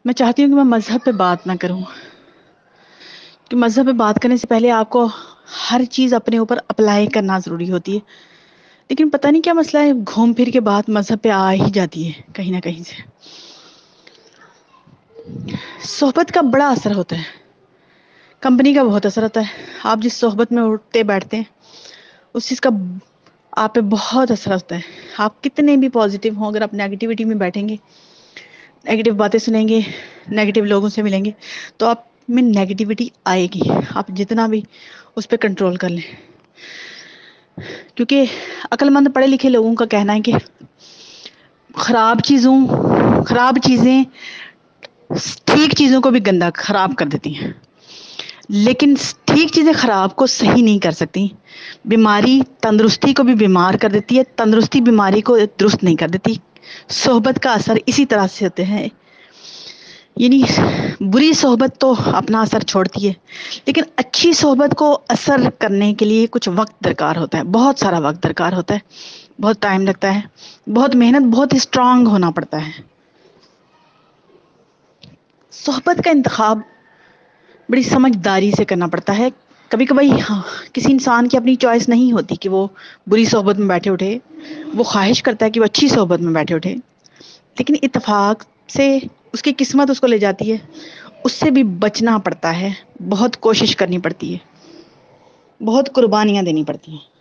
میں چاہتی ہوں کہ میں مذہب پہ بات نہ کروں، کہ مذہب پہ بات کرنے سے پہلے آپ کو ہر چیز اپنے اوپر اپلائی کرنا ضروری ہوتی ہے، لیکن پتہ نہیں کیا مسئلہ ہے، گھوم پھر کے بات مذہب پہ آ ہی جاتی ہے کہیں نہ کہیں سے۔ صحبت کا بڑا اثر ہوتا ہے، کمپنی کا بہت اثر ہوتا ہے۔ آپ جس صحبت میں اٹھتے بیٹھتے ہیں اس چیز کا آپ پہ بہت اثر ہوتا ہے۔ آپ کتنے بھی پازیٹیو ہوں، اگر آپ نیگیٹیوٹی میں بیٹھیں گے، نیگیٹو باتیں سنیں گے، نیگیٹو لوگوں سے ملیں گے، تو آپ میں نیگیٹیوٹی آئے گی۔ آپ جتنا بھی اس پہ کنٹرول کر لیں، کیونکہ عقل مند پڑھے لکھے لوگوں کا کہنا ہے کہ خراب چیزیں ٹھیک چیزوں کو بھی گندا خراب کر دیتی ہیں، لیکن ٹھیک چیزیں خراب کو صحیح نہیں کر سکتی۔ بیماری تندرستی کو بھی بیمار کر دیتی ہے، تندرستی بیماری کو درست نہیں کر دیتی۔ صحبت کا اثر اسی طرح سے ہوتے ہیں، یعنی بری صحبت تو اپنا اثر چھوڑتی ہے، لیکن اچھی صحبت کو اثر کرنے کے لیے کچھ وقت درکار ہوتا ہے، بہت سارا وقت درکار ہوتا ہے، بہت ٹائم لگتا ہے، بہت محنت، بہت اسٹرانگ ہونا پڑتا ہے۔ صحبت کا انتخاب بڑی سمجھداری سے کرنا پڑتا ہے۔ کبھی کبھی کسی انسان کی اپنی چوائس نہیں ہوتی کہ وہ بری صحبت میں بیٹھے اٹھے، وہ خواہش کرتا ہے کہ وہ اچھی صحبت میں بیٹھے اٹھے، لیکن اتفاق سے اس کی قسمت اس کو لے جاتی ہے، اس سے بھی بچنا پڑتا ہے، بہت کوشش کرنی پڑتی ہے، بہت قربانیاں دینی پڑتی ہیں۔